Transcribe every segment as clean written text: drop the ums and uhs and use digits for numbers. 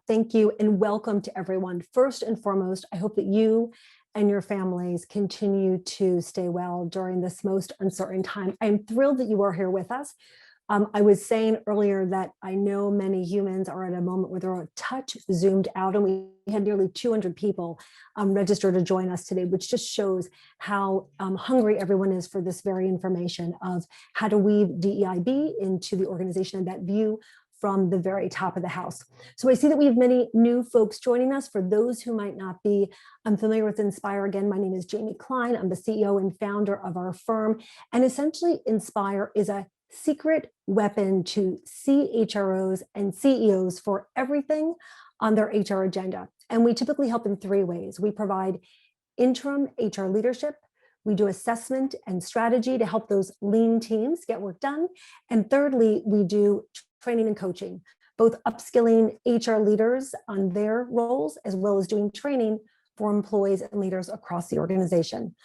Thank you and welcome to everyone. First and foremost, I hope that you and your families continue to stay well during this most uncertain time. I'm thrilled that you are here with us. I was saying earlier that I know many humans are at a moment where they're a touch zoomed out, and we had nearly 200 people register to join us today, which just shows how hungry everyone is for this very information of how to weave DEIB into the organization and that view from the very top of the house. So I see that we have many new folks joining us. For those who might not be familiar with Inspire, again, my name is Jaime Klein. I'm the CEO and founder of our firm. And essentially, Inspire is a secret weapon to CHROs and CEOs for everything on their HR agenda. And we typically help in three ways. We provide interim HR leadership. We do assessment and strategy to help those lean teams get work done. And thirdly, we do training and coaching, both upskilling HR leaders on their roles, as well as doing training for employees and leaders across the organization.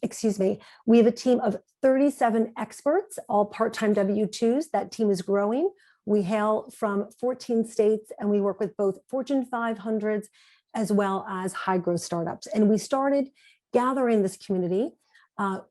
Excuse me. We have a team of 37 experts, all part-time W-2s. That team is growing. We hail from 14 states, and we work with both Fortune 500s as well as high-growth startups. And we started gathering this community,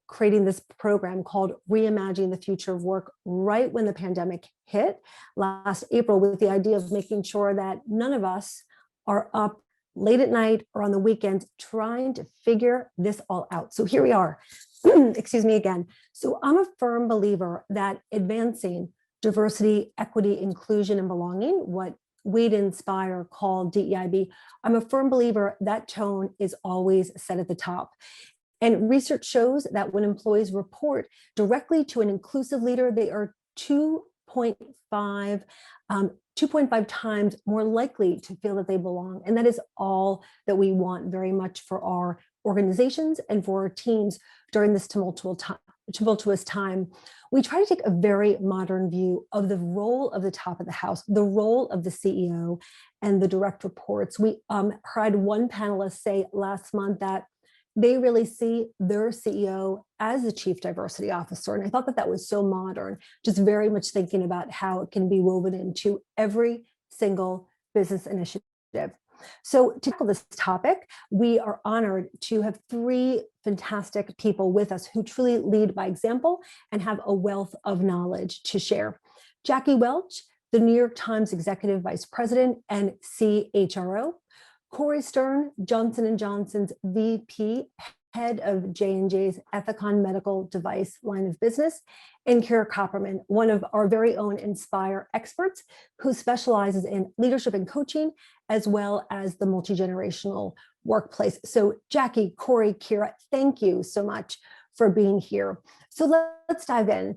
creating this program called Reimagining the Future of Work right when the pandemic hit last April, with the idea of making sure that none of us are up late at night or on the weekends trying to figure this all out. So here we are. Excuse me again. So I'm a firm believer that advancing diversity, equity, inclusion, and belonging, what we'd Inspire call DEIB, I'm a firm believer that tone is always set at the top. And research shows that when employees report directly to an inclusive leader, they are 2.5 times more likely to feel that they belong. And that is all that we want very much for our organizations and for our teams during this tumultuous time. We try to take a very modern view of the role of the top of the house, the role of the CEO and the direct reports. We heard one panelist say last month that they really see their CEO as a chief diversity officer. And I thought that that was so modern, just very much thinking about how it can be woven into every single business initiative. So to tackle this topic, we are honored to have three fantastic people with us who truly lead by example and have a wealth of knowledge to share. Jackie Welch, the New York Times Executive Vice President and CHRO. Cory Stern, Johnson & Johnson's VP, head of J&J's Ethicon medical device line of business, and Kira Copperman, one of our very own Inspire experts who specializes in leadership and coaching, as well as the multi-generational workplace. So Jackie, Cory, Kira, thank you so much for being here. So let's dive in.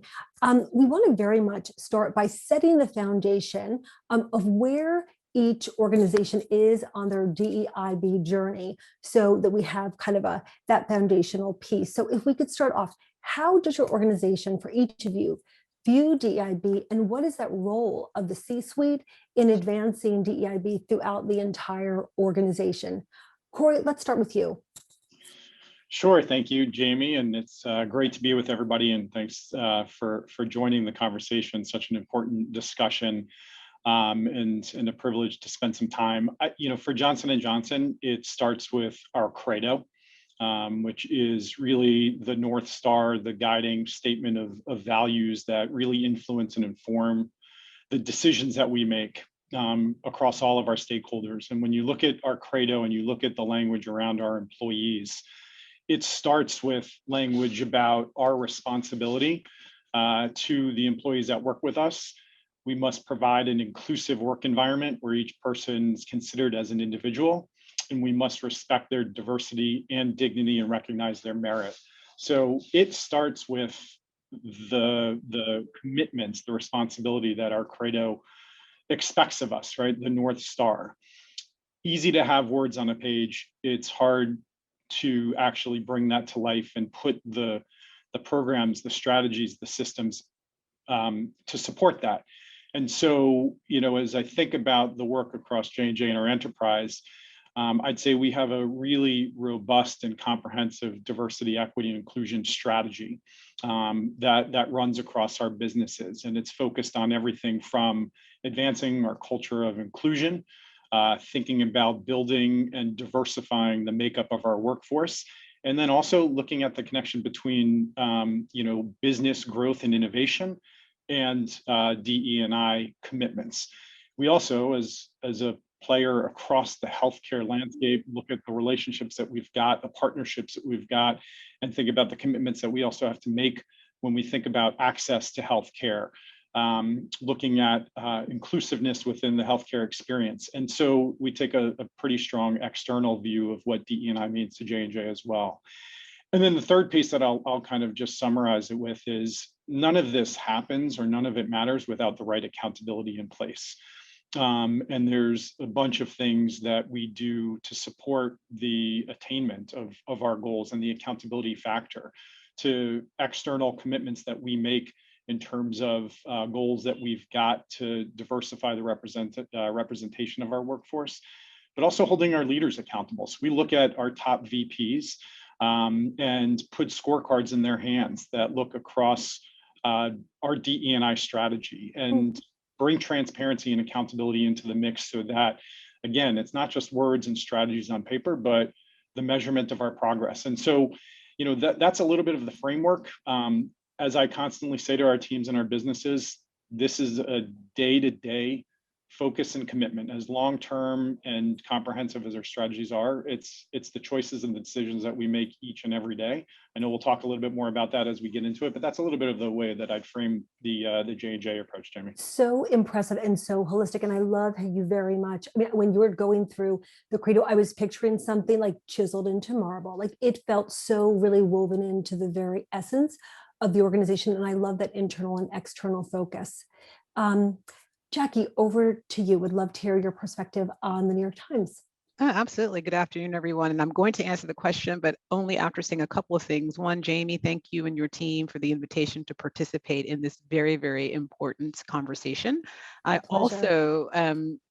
We want to very much start by setting the foundation of where each organization is on their DEIB journey, so that we have kind of that foundational piece. So if we could start off, how does your organization, for each of you, view DEIB, and what is that role of the C-suite in advancing DEIB throughout the entire organization? Cory, let's start with you. Sure, thank you, Jaime, and it's great to be with everybody, and thanks for joining the conversation. Such an important discussion. And a privilege to spend some time. For Johnson & Johnson, it starts with our credo, which is really the North Star, the guiding statement of values that really influence and inform the decisions that we make across all of our stakeholders. And when you look at our credo and you look at the language around our employees, it starts with language about our responsibility to the employees that work with us. We must provide an inclusive work environment where each person is considered as an individual, and we must respect their diversity and dignity and recognize their merit. So it starts with the commitments, the responsibility that our credo expects of us, right? The North Star. Easy to have words on a page. It's hard to actually bring that to life and put the programs, the strategies, the systems to support that. And so, as I think about the work across J&J and our enterprise, I'd say we have a really robust and comprehensive diversity, equity, and inclusion strategy that runs across our businesses. And it's focused on everything from advancing our culture of inclusion thinking about building and diversifying the makeup of our workforce, and then also looking at the connection between business growth and innovation and DE&I commitments. We also, as a player across the healthcare landscape, look at the relationships that we've got, the partnerships that we've got, and think about the commitments that we also have to make when we think about access to healthcare, looking at inclusiveness within the healthcare experience. And so we take a pretty strong external view of what DE&I means to J&J as well. And then the third piece that I'll kind of just summarize it with is none of this happens or none of it matters without the right accountability in place. And there's a bunch of things that we do to support the attainment of our goals and the accountability factor to external commitments that we make in terms of goals that we've got to diversify the representation of our workforce, but also holding our leaders accountable. So we look at our top VPs and put scorecards in their hands that look across our DE&I strategy and bring transparency and accountability into the mix so that, again, it's not just words and strategies on paper, but the measurement of our progress. And so, that's a little bit of the framework. As I constantly say to our teams and our businesses, this is a day-to-day focus and commitment. As long-term and comprehensive as our strategies are, it's the choices and the decisions that we make each and every day. I know we'll talk a little bit more about that as we get into it, but that's a little bit of the way that I'd frame the J&J approach, Jamie. So impressive and so holistic. And I love how you very much, when you were going through the credo, I was picturing something like chiseled into marble. Like it felt so really woven into the very essence of the organization. And I love that internal and external focus. Jackie, over to you. Would love to hear your perspective on the New York Times. Absolutely. Good afternoon, everyone. And I'm going to answer the question, but only after saying a couple of things. One, Jamie, thank you and your team for the invitation to participate in this very, very important conversation. I also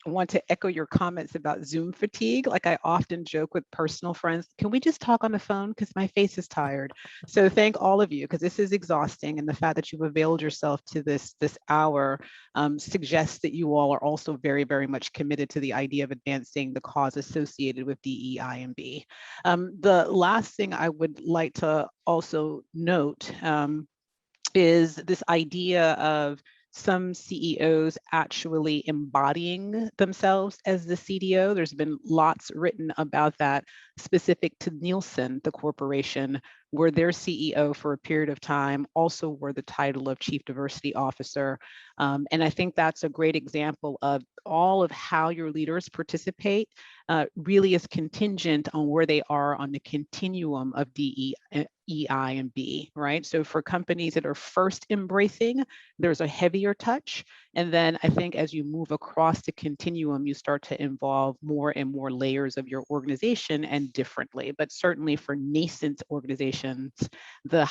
want to echo your comments about Zoom fatigue. Like I often joke with personal friends, can we just talk on the phone? Because my face is tired. So thank all of you, because this is exhausting. And the fact that you've availed yourself to this hour suggests that you all are also very, very much committed to the idea of advancing the cause associated with DEIB. The last thing I would like to also note is this idea of some CEOs actually embodying themselves as the CDO. There's been lots written about that, specific to Nielsen, the corporation, where their CEO for a period of time also wore the title of Chief Diversity Officer. And I think that's a great example of all of how your leaders participate really is contingent on where they are on the continuum of DEI and B, right? So for companies that are first embracing, there's a heavier touch. And then I think as you move across the continuum, you start to involve more and more layers of your organization and differently. But certainly for nascent organizations, the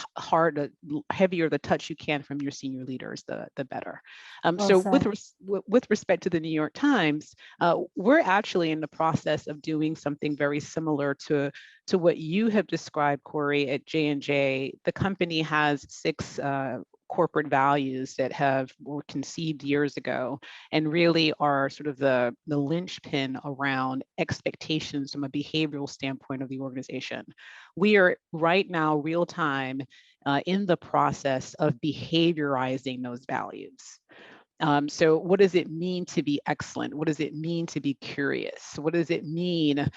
heavier the touch you can from your senior leaders, the better. So with respect to the New York Times, we're actually in the process of doing something very similar to what you have described, Cory, at J&J. The company has 6 corporate values that were conceived years ago and really are sort of the linchpin around expectations from a behavioral standpoint of the organization. We are right now real time in the process of behaviorizing those values. So what does it mean to be excellent? What does it mean to be curious? What does it mean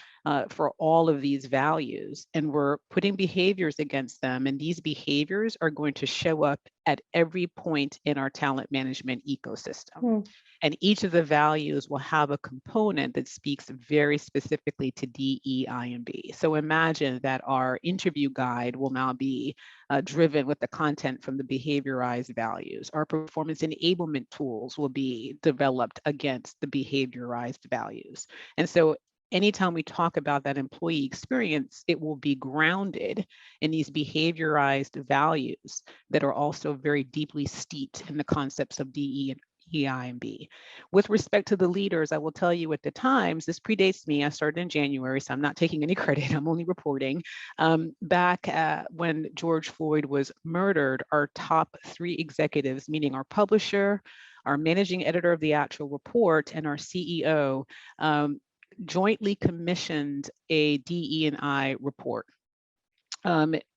for all of these values? And we're putting behaviors against them. And these behaviors are going to show up at every point in our talent management ecosystem. And each of the values will have a component that speaks very specifically to DEI and B. So imagine that our interview guide will now be driven with the content from the behaviorized values. Our performance enablement tools will be developed against the behaviorized values. And so anytime we talk about that employee experience, it will be grounded in these behaviorized values that are also very deeply steeped in the concepts of DEI and B. With respect to the leaders, I will tell you at the Times, this predates me. I started in January, so I'm not taking any credit. I'm only reporting. Back when George Floyd was murdered, our top 3 executives, meaning our publisher, our managing editor of the actual report, and our CEO, jointly commissioned a DE&I report.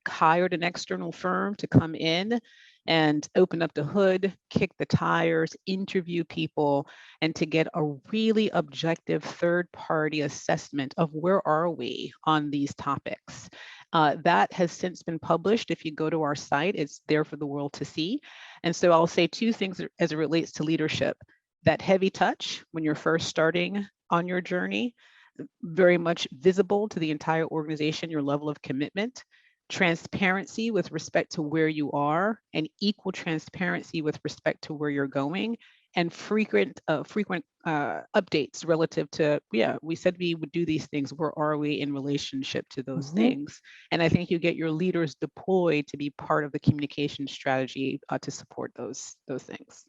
Hired an external firm to come in and open up the hood, kick the tires, interview people, and to get a really objective third-party assessment of where are we on these topics. That has since been published. If you go to our site, it's there for the world to see. And so I'll say two things as it relates to leadership. That heavy touch when you're first starting on your journey, very much visible to the entire organization, your level of commitment, transparency with respect to where you are, and equal transparency with respect to where you're going, and frequent updates relative to, yeah, we said we would do these things, where are we in relationship to those things? And I think you get your leaders deployed to be part of the communication strategy to support those things.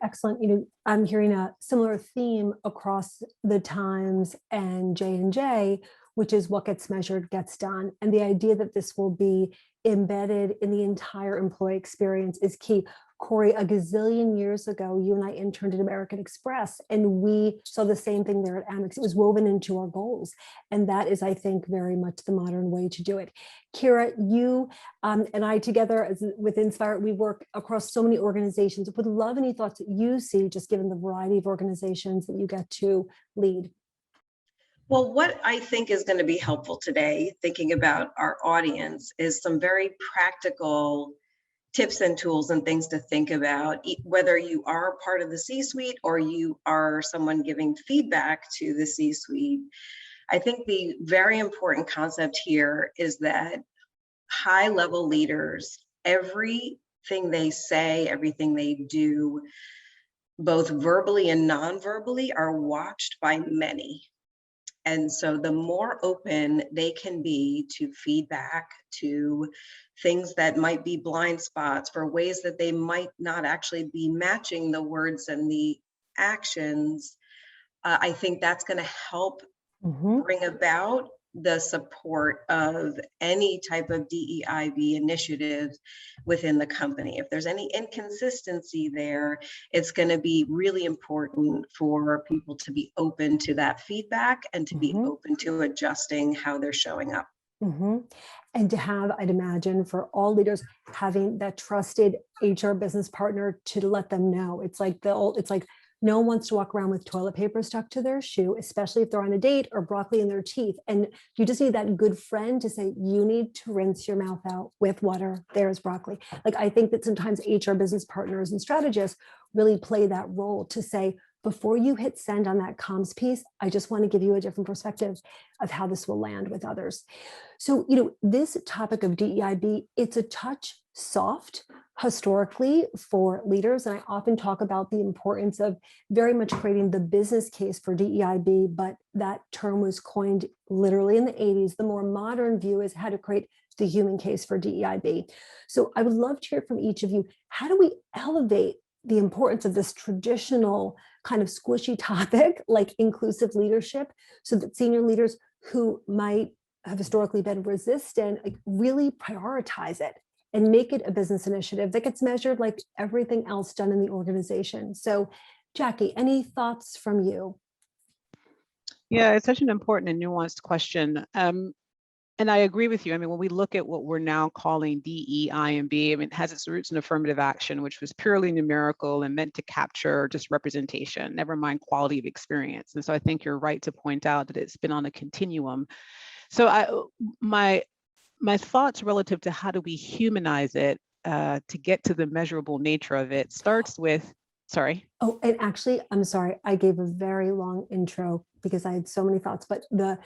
Excellent. You know, I'm hearing a similar theme across the Times and J&J, which is what gets measured gets done. And the idea that this will be embedded in the entire employee experience is key. Cory, a gazillion years ago, you and I interned at American Express, and we saw the same thing there at Amex. It was woven into our goals. And that is, I think, very much the modern way to do it. Kira, you and I together with Inspire, we work across so many organizations. Would love any thoughts that you see, just given the variety of organizations that you get to lead. Well, what I think is going to be helpful today, thinking about our audience, is some very practical tips and tools and things to think about, whether you are part of the C-suite or you are someone giving feedback to the C-suite. I think the very important concept here is that high-level leaders, everything they say, everything they do, both verbally and non-verbally, are watched by many. And so the more open they can be to feedback, to things that might be blind spots, for ways that they might not actually be matching the words and the actions, I think that's going to help bring about the support of any type of DEIB initiatives within the company. If there's any inconsistency there, it's going to be really important for people to be open to that feedback and to be open to adjusting how they're showing up. And to have, I'd imagine, for all leaders, having that trusted HR business partner to let them know. It's like no one wants to walk around with toilet paper stuck to their shoe, especially if they're on a date, or broccoli in their teeth. And you just need that good friend to say, you need to rinse your mouth out with water. There's broccoli. Like, I think that sometimes HR business partners and strategists really play that role to say, before you hit send on that comms piece, I just want to give you a different perspective of how this will land with others. So, you know, this topic of DEIB, it's a touch soft historically for leaders. And I often talk about the importance of very much creating the business case for DEIB, but that term was coined literally in the 80s. The more modern view is how to create the human case for DEIB. So I would love to hear from each of you. How do we elevate the importance of this traditional kind of squishy topic like inclusive leadership, so that senior leaders who might have historically been resistant, like, really prioritize it and make it a business initiative that gets measured like everything else done in the organization? So, Jackie, any thoughts from you? Yeah, it's such an important and nuanced question. And I agree with you. I mean, when we look at what we're now calling DEIB, I mean, it has its roots in affirmative action, which was purely numerical and meant to capture just representation, never mind quality of experience. And so I think you're right to point out that it's been on a continuum. So my thoughts relative to how do we humanize it to get to the measurable nature of it starts with, sorry. Oh, and actually, I'm sorry, I gave a very long intro because I had so many thoughts, but the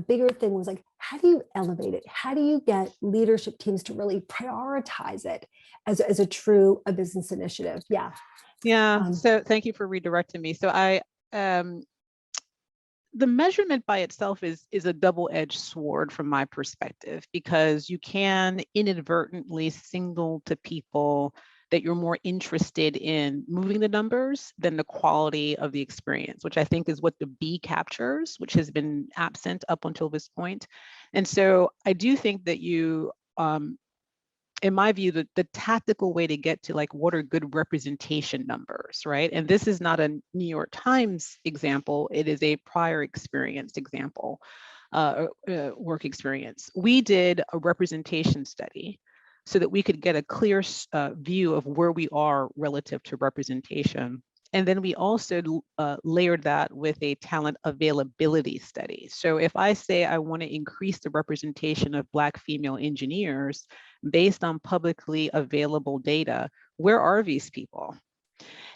bigger thing was like, how do you elevate it? How do you get leadership teams to really prioritize it as a true business initiative? Yeah. Yeah, so thank you for redirecting me. So the measurement by itself is a double-edged sword from my perspective, because you can inadvertently signal to people that you're more interested in moving the numbers than the quality of the experience, which I think is what the B captures, which has been absent up until this point. And so I do think that you in my view, the tactical way to get to like what are good representation numbers, right? And this is not a New York Times example, it is a prior experience example, work experience. We did a representation study so that we could get a clear view of where we are relative to representation. And then we also layered that with a talent availability study. So if I say I want to increase the representation of Black female engineers based on publicly available data, where are these people?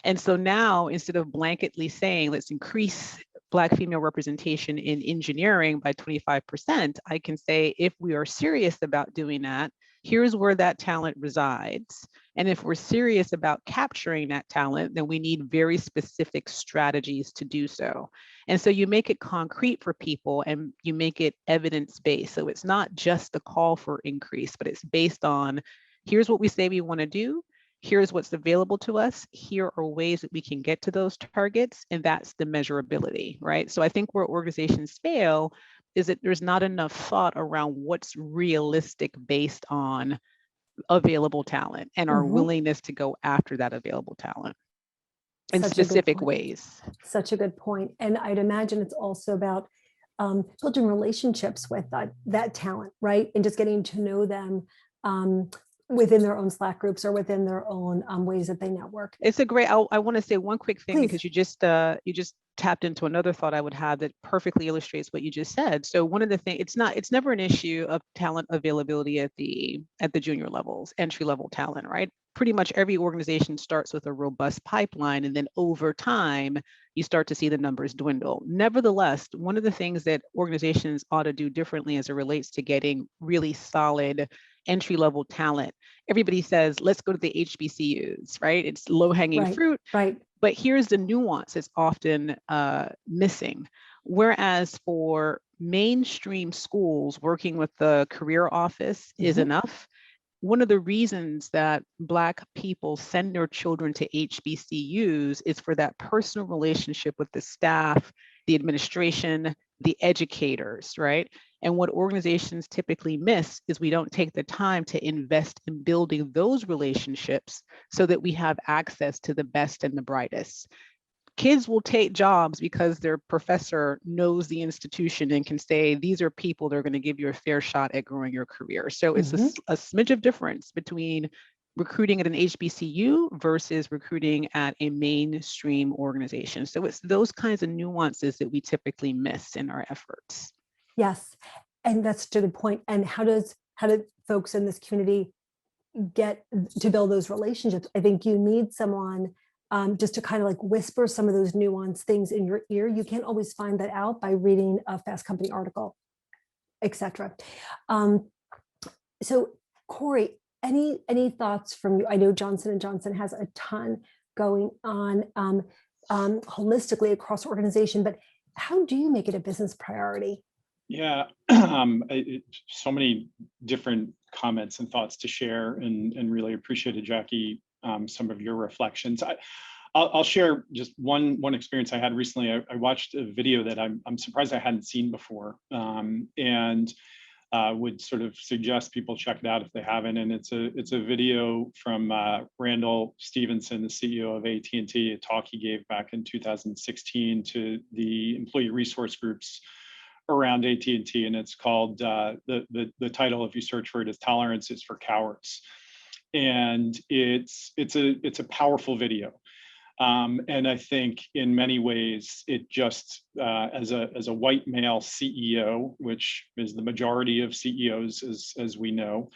And so now, instead of blanketly saying, let's increase Black female representation in engineering by 25%, I can say, if we are serious about doing that, here's where that talent resides. And if we're serious about capturing that talent, then we need very specific strategies to do so. And so you make it concrete for people and you make it evidence-based. So it's not just the call for increase, but it's based on, here's what we say we want to do. Here's what's available to us. Here are ways that we can get to those targets. And that's the measurability, right? So I think where organizations fail is that there's not enough thought around what's realistic based on available talent and our willingness to go after that available talent in specific ways. Such a good point. And I'd imagine it's also about building relationships with that talent, right? And just getting to know them within their own Slack groups or within their own ways that they network. It's a great, I want to say one quick thing. Please. Because you just tapped into another thought I would have that perfectly illustrates what you just said. So one of the things, it's never an issue of talent availability at the junior levels, entry level talent, right? Pretty much every organization starts with a robust pipeline, and then over time, you start to see the numbers dwindle. Nevertheless, one of the things that organizations ought to do differently as it relates to getting really solid entry-level talent, everybody says, let's go to the HBCUs, right? It's low-hanging fruit. Right. But here's the nuance that's often missing. Whereas for mainstream schools, working with the career office is enough. One of the reasons that Black people send their children to HBCUs is for that personal relationship with the staff, the administration, the educators, right? And what organizations typically miss is we don't take the time to invest in building those relationships so that we have access to the best and the brightest. Kids will take jobs because their professor knows the institution and can say, these are people that are going to give you a fair shot at growing your career. So it's a smidge of difference between recruiting at an HBCU versus recruiting at a mainstream organization. So it's those kinds of nuances that we typically miss in our efforts. Yes, and that's a good point. And how do folks in this community get to build those relationships? I think you need someone just to kind of like whisper some of those nuanced things in your ear. You can't always find that out by reading a Fast Company article, etc. So Cory, any thoughts from you? I know Johnson & Johnson has a ton going on holistically across the organization, but how do you make it a business priority? Yeah, so many different comments and thoughts to share, and really appreciated, Jackie, some of your reflections. I'll share just one experience I had recently. I watched a video that I'm surprised I hadn't seen before, and would sort of suggest people check it out if they haven't. And it's a video from Randall Stevenson, the CEO of AT&T, a talk he gave back in 2016 to the employee resource groups around AT&T, and it's called the title, if you search for it, is "Tolerance is for Cowards." And it's a powerful video, and I think in many ways it just as a white male CEO, which is the majority of CEOs, as we know,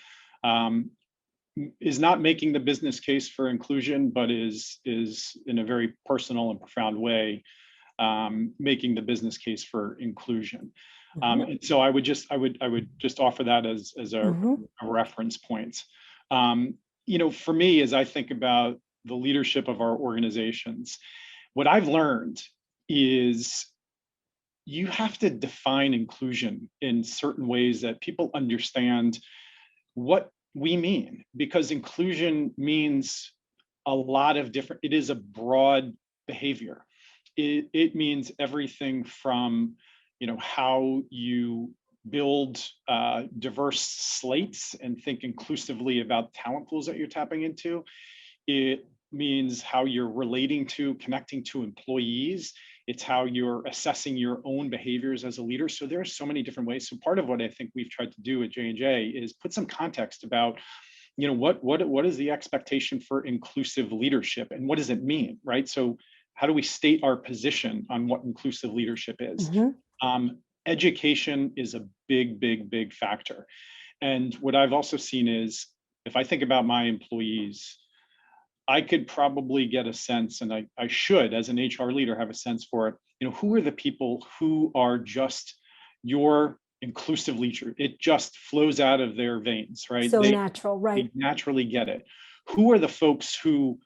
is not making the business case for inclusion, but is in a very personal and profound way making the business case for inclusion. And so I would just offer that as a reference point. For me, as I think about the leadership of our organizations, what I've learned is you have to define inclusion in certain ways that people understand what we mean, because inclusion means a lot of different, it is a broad behavior. It means everything from, how you build diverse slates and think inclusively about talent pools that you're tapping into. It means how you're relating to, connecting to employees. It's how you're assessing your own behaviors as a leader. So there are so many different ways. So part of what I think we've tried to do at J&J is put some context about, what is the expectation for inclusive leadership and what does it mean, right? So how do we state our position on what inclusive leadership is? Education is a big factor. And what I've also seen is, if I think about my employees, I could probably get a sense, and I should, as an HR leader, have a sense for it. Who are the people who are just your inclusive leader? It just flows out of their veins, right? So natural, right? They naturally get it. Who are the folks who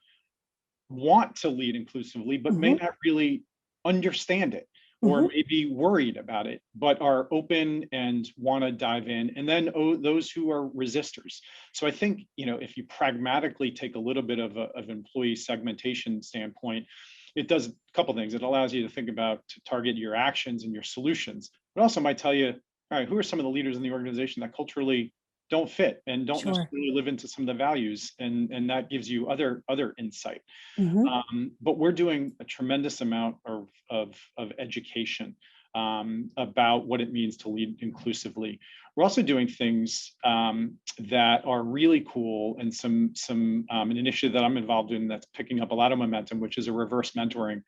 want to lead inclusively, but may not really understand it, or maybe worried about it, but are open and want to dive in? And then those who are resistors. So I think, if you pragmatically take a little bit of employee segmentation standpoint, it does a couple things. It allows you to think about, to target your actions and your solutions, but also might tell you, all right, who are some of the leaders in the organization that culturally don't fit and don't necessarily live into some of the values, and that gives you other insight. But we're doing a tremendous amount of education about what it means to lead inclusively. We're also doing things that are really cool, and an initiative that I'm involved in that's picking up a lot of momentum, which is a reverse mentoring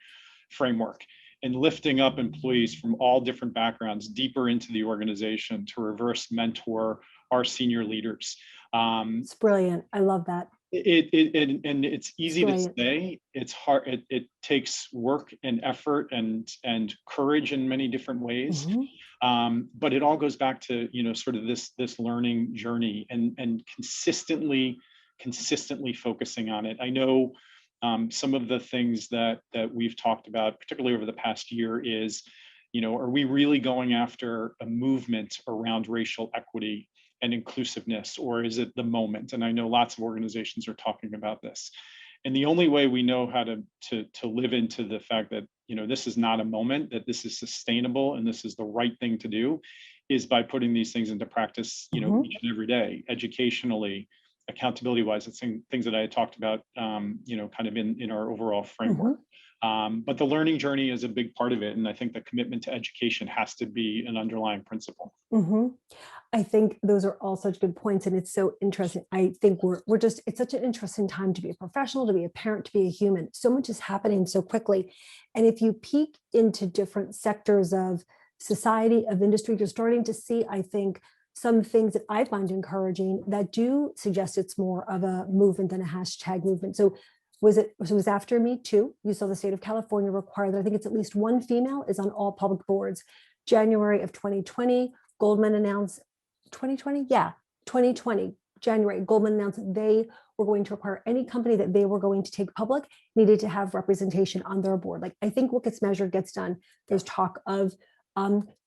framework, and lifting up employees from all different backgrounds deeper into the organization to reverse mentor our senior leaders. It's brilliant. I love that. And it's easy to say. It's hard. It takes work and effort and courage in many different ways. But it all goes back to, sort of this learning journey and consistently focusing on it. I know some of the things that we've talked about, particularly over the past year, is, are we really going after a movement around racial equity and inclusiveness, or is it the moment? And I know lots of organizations are talking about this. And the only way we know how to live into the fact that, this is not a moment, that this is sustainable and this is the right thing to do, is by putting these things into practice, each and every day, educationally, accountability wise. It's things that I had talked about, kind of in our overall framework. But the learning journey is a big part of it. And I think the commitment to education has to be an underlying principle. I think those are all such good points. And it's so interesting. I think it's such an interesting time to be a professional, to be a parent, to be a human. So much is happening so quickly. And if you peek into different sectors of society, of industry, you're starting to see, I think, some things that I find encouraging that do suggest it's more of a movement than a hashtag movement. So it was after Me Too. You saw the state of California require that I think it's at least one female is on all public boards. January of 2020, Goldman announced 2020? Yeah, 2020, January, Goldman announced that they were going to require any company that they were going to take public needed to have representation on their board. Like, I think what gets measured gets done. There's talk of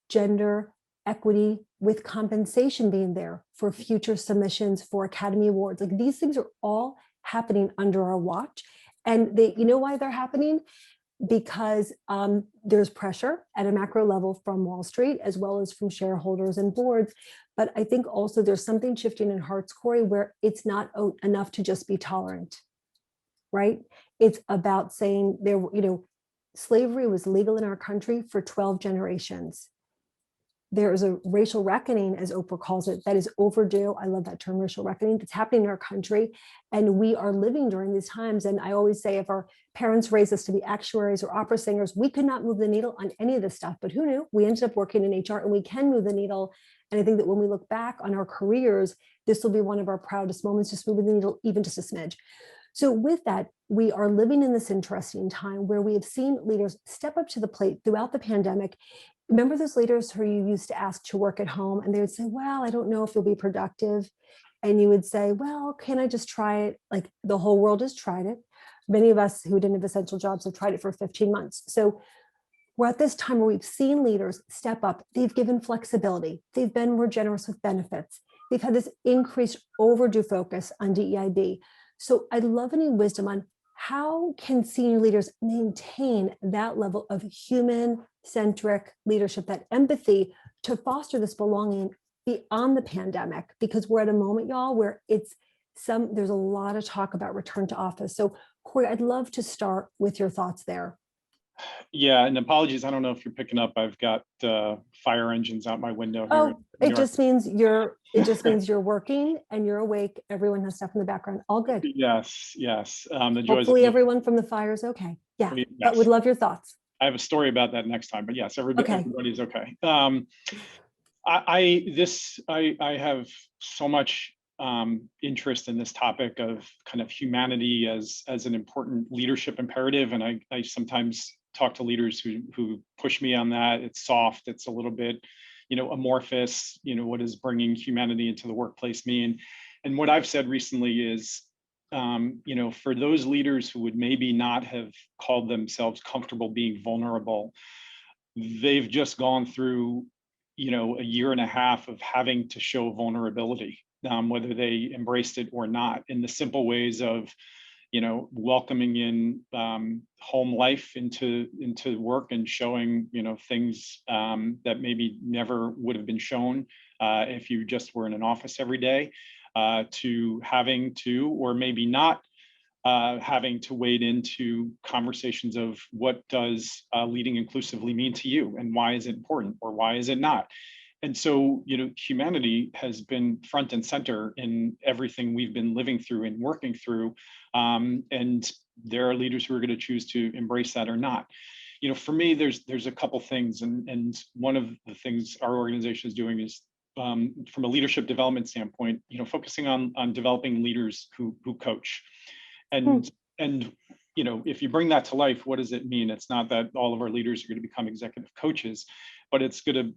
gender equity with compensation being there for future submissions for Academy Awards. Like, these things are all happening under our watch. And why they're happening? Because there's pressure at a macro level from Wall Street, as well as from shareholders and boards. But I think also there's something shifting in hearts, Cory, where it's not enough to just be tolerant, right? It's about saying slavery was legal in our country for 12 generations. There is a racial reckoning, as Oprah calls it, that is overdue. I love that term, racial reckoning, that's happening in our country. And we are living during these times. And I always say, if our parents raised us to be actuaries or opera singers, we could not move the needle on any of this stuff. But who knew? We ended up working in HR, and we can move the needle. And I think that when we look back on our careers, this will be one of our proudest moments, just moving the needle even just a smidge. So with that, we are living in this interesting time where we have seen leaders step up to the plate throughout the pandemic. Remember those leaders who you used to ask to work at home, and they would say, well, I don't know if you'll be productive. And you would say, well, can I just try it? Like, the whole world has tried it. Many of us who didn't have essential jobs have tried it for 15 months. So we're at this time where we've seen leaders step up. They've given flexibility. They've been more generous with benefits. They've had this increased overdue focus on DEIB. So I'd love any wisdom on how can senior leaders maintain that level of human-centric leadership, that empathy to foster this belonging beyond the pandemic, because we're at a moment, y'all, where there's a lot of talk about return to office. So Cory, I'd love to start with your thoughts there. Yeah, and apologies, I don't know if you're picking up, I've got fire engines out my window here. Oh, it just means you're working and you're awake. Everyone has stuff in the background. All good. Yes. The joys Hopefully everyone from the fire is okay. Yeah, yes. But would love your thoughts. I have a story about that next time, but yes, everybody's okay. I have so much interest in this topic of kind of humanity as an important leadership imperative, and I sometimes talk to leaders who push me on that. It's soft, it's a little bit, amorphous. What does bringing humanity into the workplace mean? And what I've said recently is, for those leaders who would maybe not have called themselves comfortable being vulnerable, they've just gone through, a year and a half of having to show vulnerability, whether they embraced it or not, in the simple ways of, welcoming in home life into work and showing, things that maybe never would have been shown if you just were in an office every day, to having to, or maybe not having to wade into conversations of what does leading inclusively mean to you, and why is it important, or why is it not? And so, humanity has been front and center in everything we've been living through and working through. And there are leaders who are going to choose to embrace that or not. For me, there's a couple things, and one of the things our organization is doing is, from a leadership development standpoint, focusing on developing leaders who coach. And if you bring that to life, what does it mean? It's not that all of our leaders are going to become executive coaches, but it's going to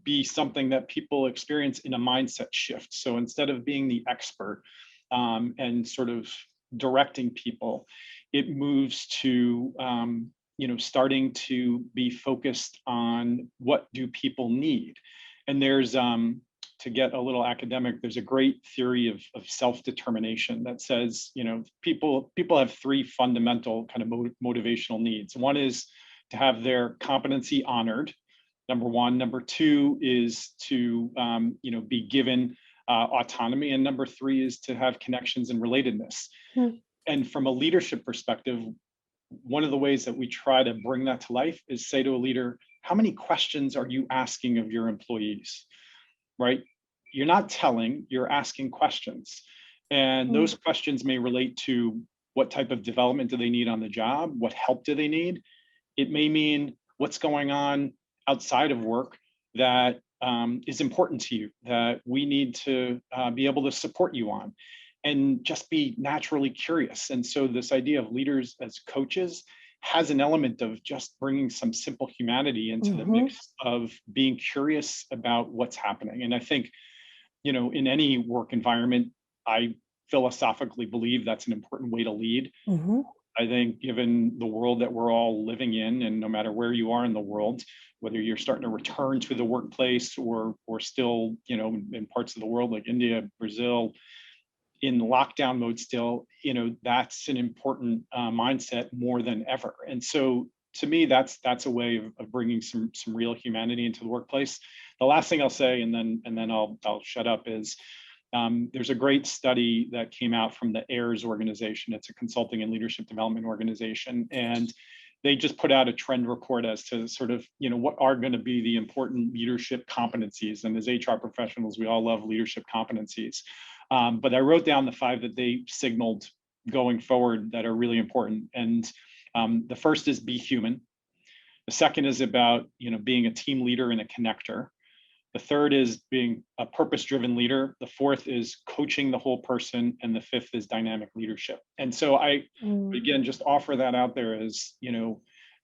be something that people experience in a mindset shift. So instead of being the expert and sort of directing people, it moves to starting to be focused on what do people need. And there's to get a little academic, there's a great theory of self-determination that says, people have three fundamental kind of motivational needs. One is to have their competency honored, number one. Number two is to be given autonomy, and number three is to have connections and relatedness. And from a leadership perspective, one of the ways that we try to bring that to life is say to a leader, how many questions are you asking of your employees? Right? You're not telling, you're asking questions. And those questions may relate to what type of development do they need on the job? What help do they need? It may mean what's going on outside of work that is important to you, that we need to be able to support you on, and just be naturally curious. And so this idea of leaders as coaches has an element of just bringing some simple humanity into the mix of being curious about what's happening. And I think, in any work environment, I philosophically believe that's an important way to lead. I think given the world that we're all living in, and no matter where you are in the world, whether you're starting to return to the workplace or still, in parts of the world like India, Brazil, in lockdown mode still, that's an important mindset more than ever. And so to me, that's a way of bringing some real humanity into the workplace. The last thing I'll say, and then I'll shut up, is there's a great study that came out from the AIRS organization. It's a consulting and leadership development organization, and they just put out a trend report as to sort of, what are going to be the important leadership competencies. And as HR professionals, we all love leadership competencies. But I wrote down the 5 that they signaled going forward that are really important. And the first is be human. The second is about, being a team leader and a connector. The third is being a purpose-driven leader. The fourth is coaching the whole person. And the fifth is dynamic leadership. And so I, again, just offer that out there as,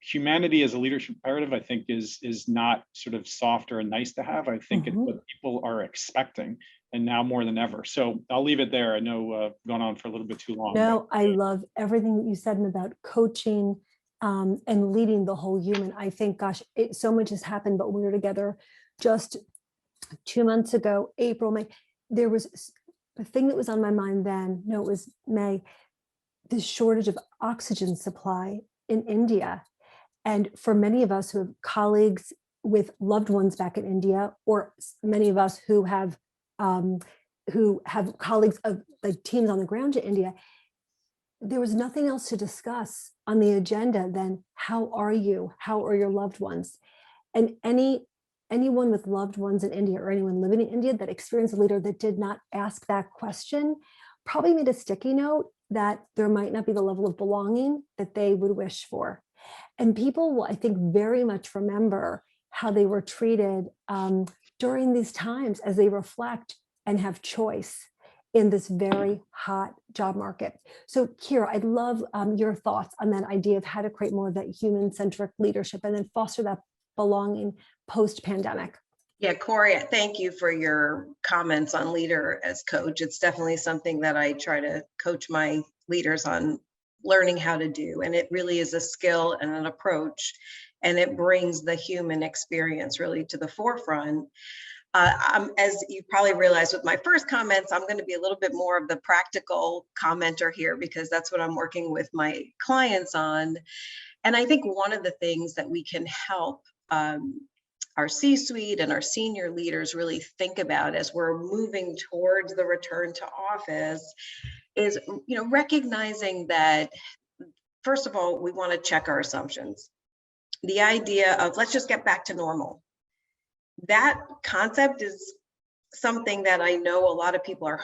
humanity as a leadership imperative, I think is not sort of soft or a nice to have. I think it's what people are expecting, and now more than ever. So I'll leave it there. I know I've gone on for a little bit too long. No, I love everything that you said about coaching and leading the whole human. I think, gosh, so much has happened, but we were together just 2 months ago, April, May. There was a thing that was on my mind then. No, it was May. The shortage of oxygen supply in India. And for many of us who have colleagues with loved ones back in India, or many of us who have colleagues of like teams on the ground in India, there was nothing else to discuss on the agenda than how are you? How are your loved ones? And anyone with loved ones in India or anyone living in India that experienced a leader that did not ask that question probably made a sticky note that there might not be the level of belonging that they would wish for. And people will, I think, very much remember how they were treated during these times as they reflect and have choice in this very hot job market. So Kira, I'd love your thoughts on that idea of how to create more of that human-centric leadership and then foster that belonging post-pandemic. Yeah, Cory, thank you for your comments on leader as coach. It's definitely something that I try to coach my leaders on learning how to do. And it really is a skill and an approach, and it brings the human experience really to the forefront. As you probably realized with my first comments, I'm going to be a little bit more of the practical commenter here because that's what I'm working with my clients on. And I think one of the things that we can help our C-suite and our senior leaders really think about as we're moving towards the return to office is, recognizing that, first of all, we want to check our assumptions. The idea of let's just get back to normal. That concept is something that I know a lot of people are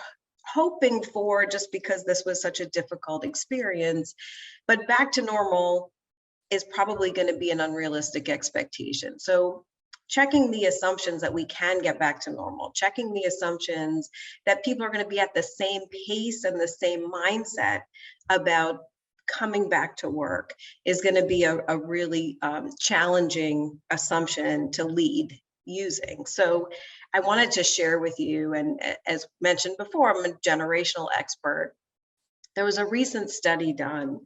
hoping for just because this was such a difficult experience, but back to normal is probably going to be an unrealistic expectation. So checking the assumptions that we can get back to normal, checking the assumptions that people are going to be at the same pace and the same mindset about coming back to work is going to be a really challenging assumption to lead using. So I wanted to share with you, and as mentioned before, I'm a generational expert. There was a recent study done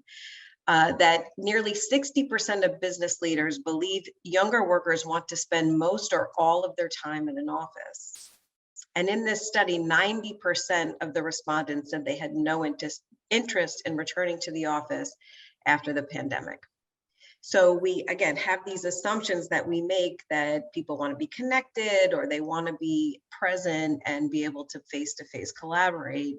that nearly 60% of business leaders believe younger workers want to spend most or all of their time in an office. And in this study, 90% of the respondents said they had no interest in returning to the office after the pandemic. So we, again, have these assumptions that we make that people want to be connected or they want to be present and be able to face-to-face collaborate.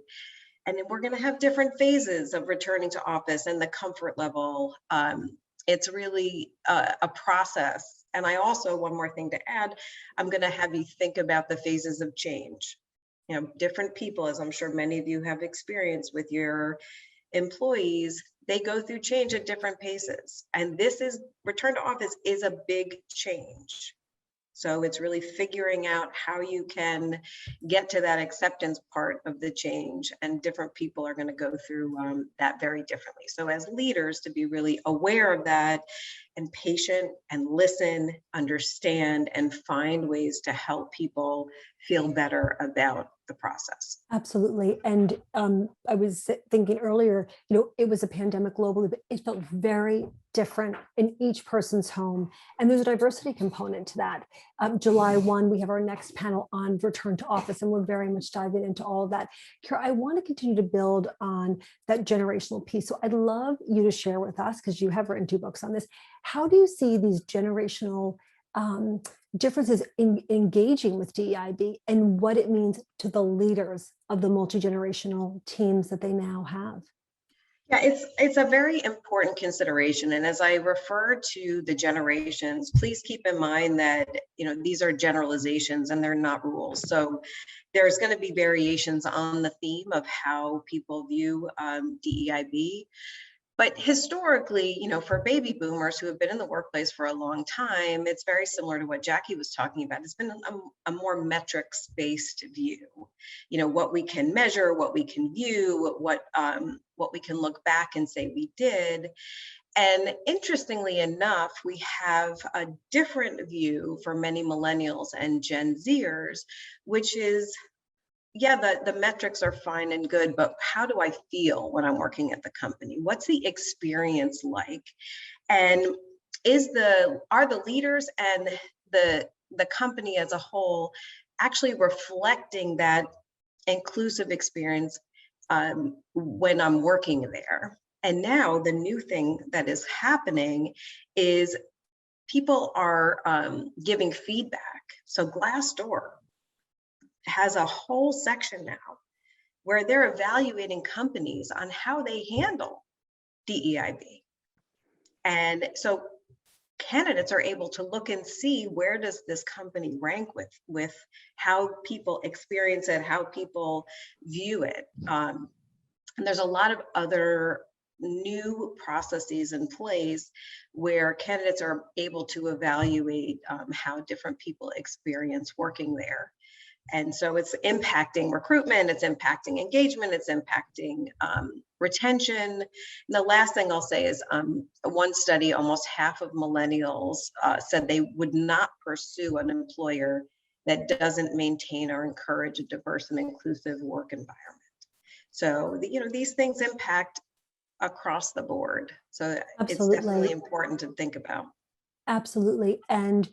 And then we're going to have different phases of returning to office and the comfort level. It's really a process. And I also, one more thing to add, I'm going to have you think about the phases of change. Different people, as I'm sure many of you have experienced with your employees, they go through change at different paces. And return to office is a big change. So it's really figuring out how you can get to that acceptance part of the change, and different people are going to go through that very differently. So as leaders, to be really aware of that and patient and listen, understand, and find ways to help people feel better about the process. Absolutely. And I was thinking earlier, it was a pandemic globally, but it felt very different in each person's home. And there's a diversity component to that. July 1, we have our next panel on return to office, and we're very much diving into all of that. Kira, I want to continue to build on that generational piece. So I'd love you to share with us, because you have written 2 books on this. How do you see these generational differences in engaging with DEIB and what it means to the leaders of the multi-generational teams that they now have? Yeah, it's a very important consideration. And as I refer to the generations, please keep in mind that, these are generalizations and they're not rules. So there's going to be variations on the theme of how people view DEIB. But historically, for baby boomers who have been in the workplace for a long time, it's very similar to what Jackie was talking about. It's been a more metrics-based view. What we can measure, what we can view, what we can look back and say we did. And interestingly enough, we have a different view for many millennials and Gen Zers, which is, yeah, the metrics are fine and good, but how do I feel when I'm working at the company? What's the experience like? And are the leaders and the company as a whole actually reflecting that inclusive experience when I'm working there? And now the new thing that is happening is people are giving feedback. So Glassdoor has a whole section now where they're evaluating companies on how they handle DEIB. And so candidates are able to look and see, where does this company rank with how people experience it, how people view it. And there's a lot of other new processes in place where candidates are able to evaluate how different people experience working there. And so it's impacting recruitment, it's impacting engagement, it's impacting retention. And the last thing I'll say is one study, almost half of millennials said they would not pursue an employer that doesn't maintain or encourage a diverse and inclusive work environment. So, these things impact across the board. So Absolutely. It's definitely important to think about. Absolutely. And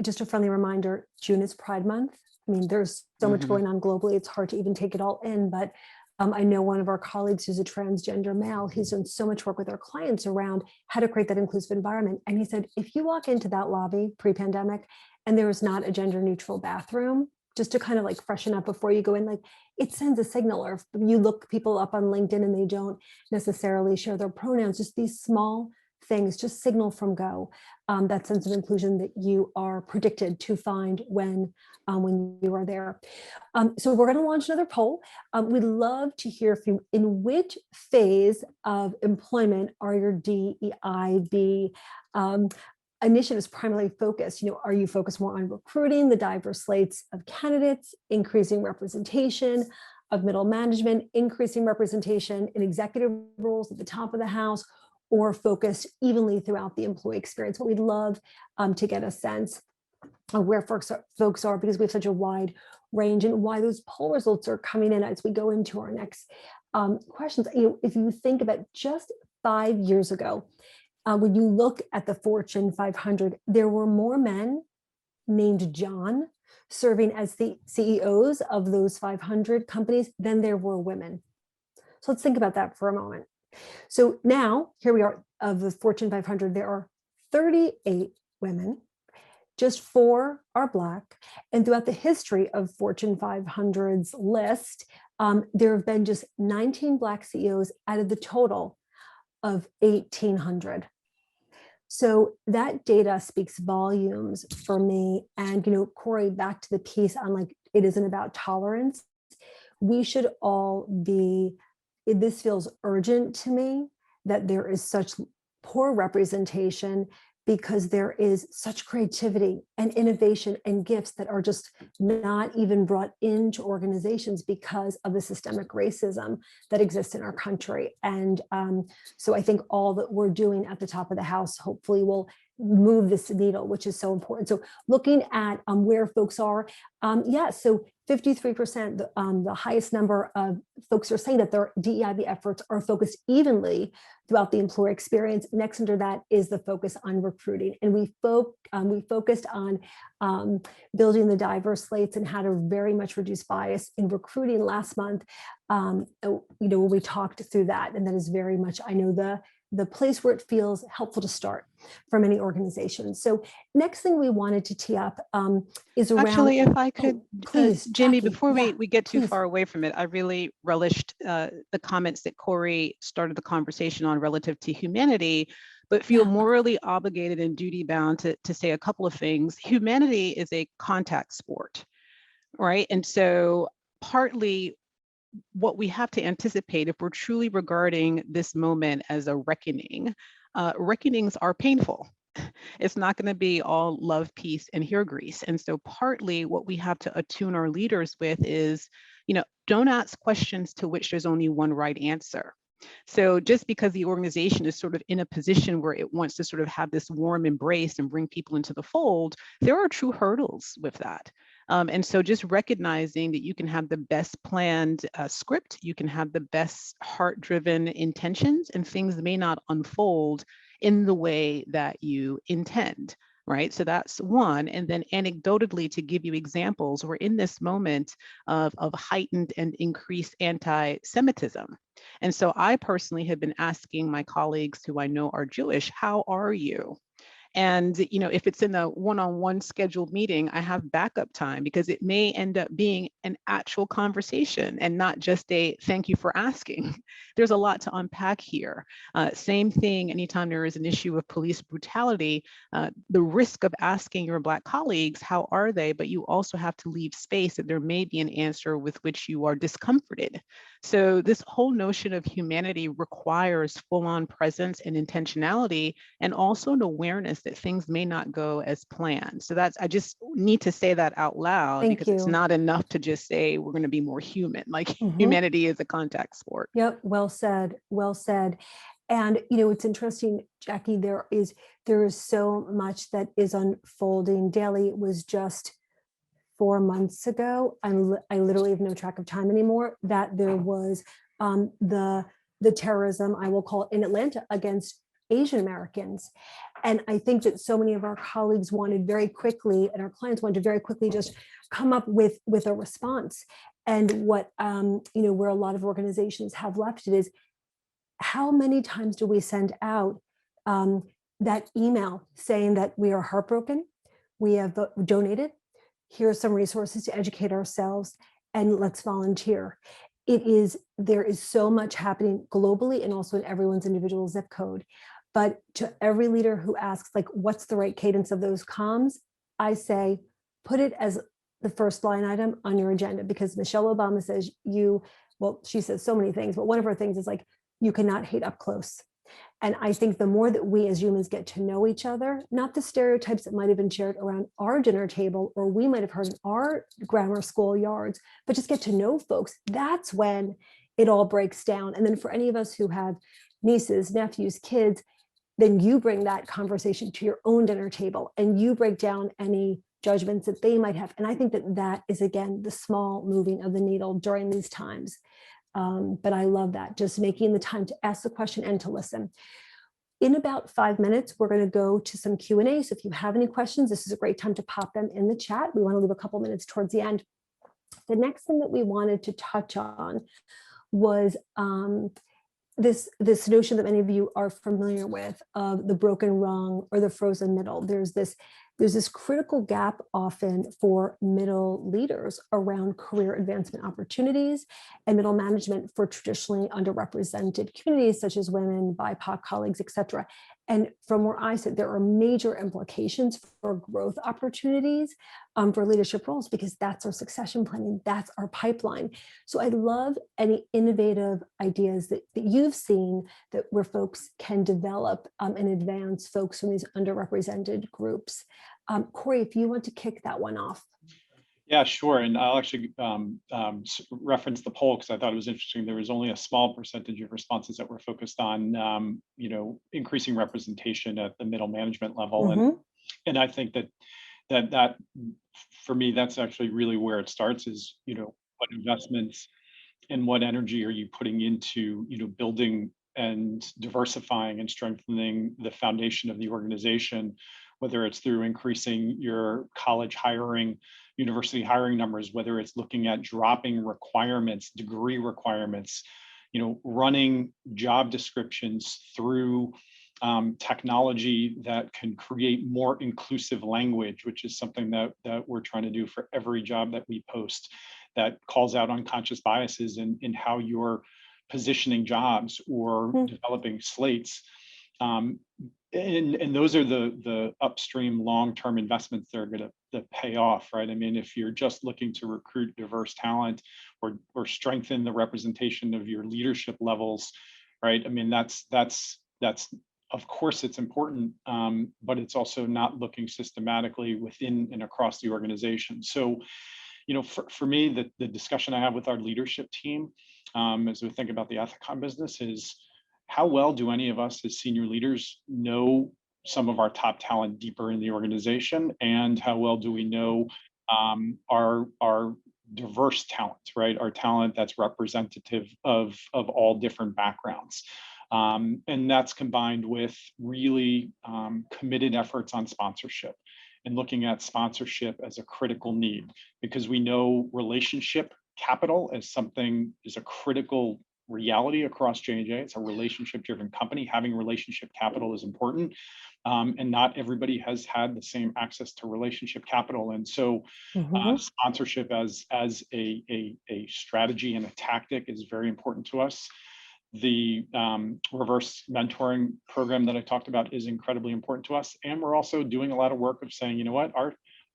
just a friendly reminder, June is Pride Month. I mean, there's so much going on globally. It's hard to even take it all in, but I know one of our colleagues who's a transgender male, he's done so much work with our clients around how to create that inclusive environment. And he said, if you walk into that lobby pre-pandemic and there is not a gender neutral bathroom, just to kind of like freshen up before you go in, like it sends a signal. Or if you look people up on LinkedIn and they don't necessarily share their pronouns, just these small things just signal from go that sense of inclusion that you are predicted to find when you are there. So we're going to launch another poll. We'd love to hear from you. In which phase of employment are your DEIB initiatives primarily focused? Are you focused more on recruiting the diverse slates of candidates, increasing representation of middle management, increasing representation in executive roles at the top of the house, or focused evenly throughout the employee experience? But we'd love to get a sense of where folks are, because we have such a wide range, and why those poll results are coming in as we go into our next questions. If you think about just 5 years ago, when you look at the Fortune 500, there were more men named John serving as the CEOs of those 500 companies than there were women. So let's think about that for a moment. So now, here we are, of the Fortune 500, there are 38 women, just 4 are Black. And throughout the history of Fortune 500's list, there have been just 19 Black CEOs out of the total of 1,800. So that data speaks volumes for me. And, Cory, back to the piece on like, it isn't about tolerance. We should all be, this feels urgent to me that there is such poor representation, because there is such creativity and innovation and gifts that are just not even brought into organizations because of the systemic racism that exists in our country. And so I think all that we're doing at the top of the house hopefully will move this needle, which is so important. So looking at where folks are, so 53%, the highest number of folks are saying that their DEIB efforts are focused evenly throughout the employer experience. Next under that is the focus on recruiting. And we focused on building the diverse slates and how to very much reduce bias in recruiting last month. When we talked through that, and that is very much, I know, the place where it feels helpful to start for many organizations. So next thing we wanted to tee up is around— Actually, if I could, please, Jamie, Jackie, before we get too please. far away from it, I really relished the comments that Cory started the conversation on relative to humanity, but feel morally obligated and duty bound to say a couple of things. Humanity is a contact sport, right? And so partly what we have to anticipate, if we're truly regarding this moment as a reckoning, reckonings are painful. It's not going to be all love, peace, and hair grease. And so partly what we have to attune our leaders with is, don't ask questions to which there's only one right answer. So just because the organization is sort of in a position where it wants to sort of have this warm embrace and bring people into the fold, there are true hurdles with that. And so just recognizing that you can have the best planned script, you can have the best heart-driven intentions, and things may not unfold in the way that you intend, right? So that's one. And then anecdotally, to give you examples, we're in this moment of heightened and increased anti-Semitism. And so I personally have been asking my colleagues who I know are Jewish, how are you? And, if it's in a one-on-one scheduled meeting, I have backup time because it may end up being an actual conversation and not just a thank you for asking. There's a lot to unpack here. Same thing, anytime there is an issue of police brutality, the risk of asking your Black colleagues, how are they? But you also have to leave space that there may be an answer with which you are discomforted. So this whole notion of humanity requires full-on presence and intentionality, and also an awareness that things may not go as planned. So I just need to say that out loud, because it's not enough to just say we're going to be more human. Like humanity is a contact sport. Yep, well said, well said. And it's interesting, Jackie, there is so much that is unfolding daily. It was just 4 months ago, I literally have no track of time anymore, that there was the terrorism, I will call it, in Atlanta against Asian Americans. And I think that so many of our colleagues wanted very quickly, and our clients wanted to very quickly just come up with a response. And what, where a lot of organizations have left it is, how many times do we send out that email saying that we are heartbroken, we have donated, here are some resources to educate ourselves, and let's volunteer. There is so much happening globally and also in everyone's individual zip code. But to every leader who asks, like, what's the right cadence of those comms, I say, put it as the first line item on your agenda, because Michelle Obama says she says so many things, but one of her things is like, you cannot hate up close. And I think the more that we as humans get to know each other, not the stereotypes that might have been shared around our dinner table or we might have heard in our grammar school yards, but just get to know folks, that's when it all breaks down. And then for any of us who have nieces, nephews, kids, then you bring that conversation to your own dinner table and you break down any judgments that they might have. And I think that is, again, the small moving of the needle during these times. But I love that, just making the time to ask the question and to listen. In about 5 minutes, we're going to go to some Q&A. So if you have any questions, this is a great time to pop them in the chat. We want to leave a couple minutes towards the end. The next thing that we wanted to touch on was this notion that many of you are familiar with of the broken rung or the frozen middle. There's this critical gap often for middle leaders around career advancement opportunities and middle management for traditionally underrepresented communities such as women, BIPOC colleagues, et cetera. And from where I sit, there are major implications for growth opportunities for leadership roles, because that's our succession planning, that's our pipeline. So I love any innovative ideas that you've seen that where folks can develop and advance folks from these underrepresented groups. Cory, if you want to kick that one off. Yeah, sure. And I'll actually reference the poll because I thought it was interesting. There was only a small percentage of responses that were focused on, increasing representation at the middle management level. Mm-hmm. And I think that for me, that's actually really where it starts is, what investments and what energy are you putting into, building and diversifying and strengthening the foundation of the organization, whether it's through increasing your college hiring, university hiring numbers, whether it's looking at dropping requirements, degree requirements, running job descriptions through technology that can create more inclusive language, which is something that we're trying to do for every job that we post, that calls out unconscious biases in how you're positioning jobs or developing slates. And those are the upstream long-term investments that are going to pay off, right? I mean, if you're just looking to recruit diverse talent or strengthen the representation of your leadership levels, right? I mean, that's of course it's important, but it's also not looking systematically within and across the organization. So, for me, the discussion I have with our leadership team as we think about the Ethicon business is, how well do any of us as senior leaders know some of our top talent deeper in the organization, and how well do we know our diverse talent, right? Our talent that's representative of all different backgrounds. And that's combined with really committed efforts on sponsorship and looking at sponsorship as a critical need, because we know relationship capital is a critical reality across J&J. It's a relationship-driven company. Having relationship capital is important. And not everybody has had the same access to relationship capital. And so sponsorship as a strategy and a tactic is very important to us. The reverse mentoring program that I talked about is incredibly important to us. And we're also doing a lot of work of saying, you know what,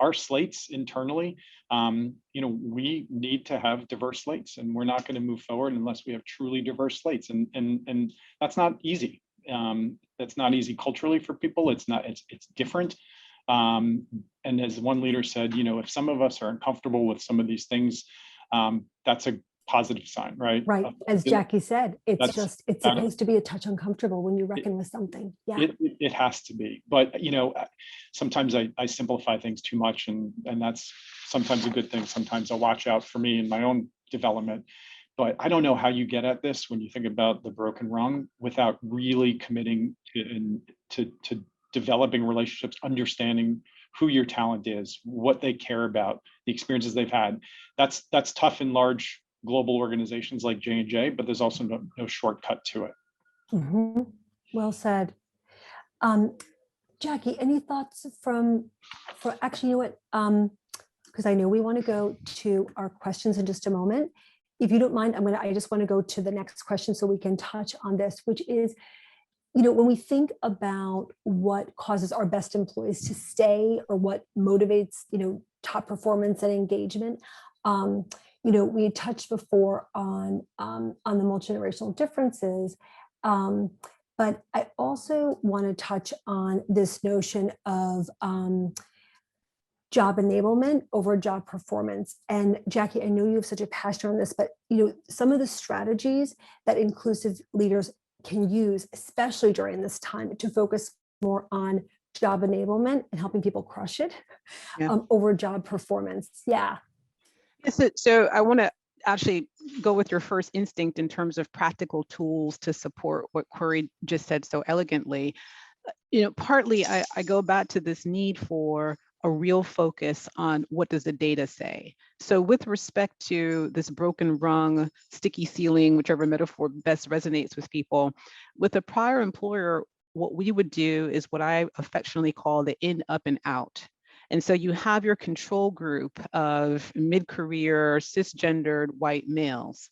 our slates internally, we need to have diverse slates, and we're not going to move forward unless we have truly diverse slates. And that's not easy. That's not easy culturally for people. It's different. And as one leader said, if some of us are uncomfortable with some of these things, that's a positive sign, right? Right. As Jackie said, it's supposed to be a touch uncomfortable when you reckon with something. Yeah. It has to be. But, sometimes I simplify things too much, and that's sometimes a good thing. Sometimes I'll watch out for me in my own development. But I don't know how you get at this when you think about the broken rung without really committing to developing relationships, understanding who your talent is, what they care about, the experiences they've had. That's tough in large global organizations like J&J, but there's also no shortcut to it. Well said. Jackie, any thoughts actually, you know what, because I know we want to go to our questions in just a moment. If you don't mind, I just want to go to the next question so we can touch on this, which is, when we think about what causes our best employees to stay or what motivates, top performance and engagement, we touched before on the multi-generational differences, but I also want to touch on this notion of job enablement over job performance. And Jackie, I know you have such a passion on this, but some of the strategies that inclusive leaders can use, especially during this time, to focus more on job enablement and helping people crush it over job performance. Yeah. So I want to actually go with your first instinct in terms of practical tools to support what Cory just said so elegantly. Partly I go back to this need for a real focus on what does the data say. So with respect to this broken rung, sticky ceiling, whichever metaphor best resonates with people, with a prior employer, what we would do is what I affectionately call the in, up, and out. And so you have your control group of mid-career, cisgendered white males,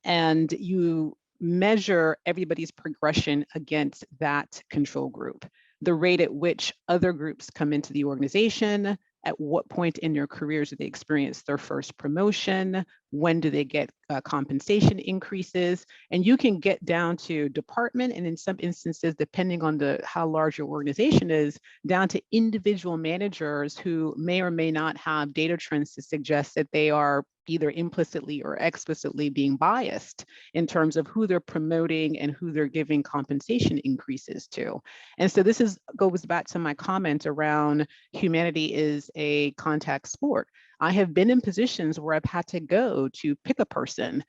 and you measure everybody's progression against that control group. The rate at which other groups come into the organization, at what point in their careers do they experience their first promotion, when do they get compensation increases, and you can get down to department, and in some instances, depending on how large your organization is, down to individual managers who may or may not have data trends to suggest that they are either implicitly or explicitly being biased in terms of who they're promoting and who they're giving compensation increases to. And so this goes back to my comment around humanity is a contact sport. I have been in positions where I've had to go to pick a person,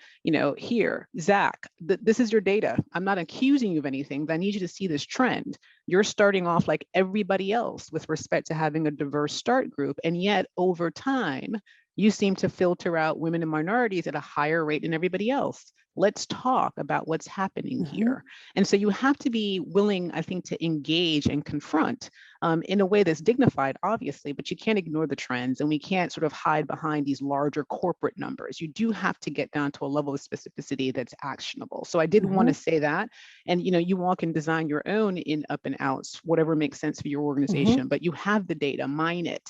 here, Zach, this is your data. I'm not accusing you of anything, but I need you to see this trend. You're starting off like everybody else with respect to having a diverse start group. And yet over time, you seem to filter out women and minorities at a higher rate than everybody else. Let's talk about what's happening here. And so you have to be willing, I think, to engage and confront in a way that's dignified, obviously, but you can't ignore the trends, and we can't sort of hide behind these larger corporate numbers. You do have to get down to a level of specificity that's actionable. So I did want to say that. And you all can design your own in, up, and outs, whatever makes sense for your organization, but you have the data, mine it.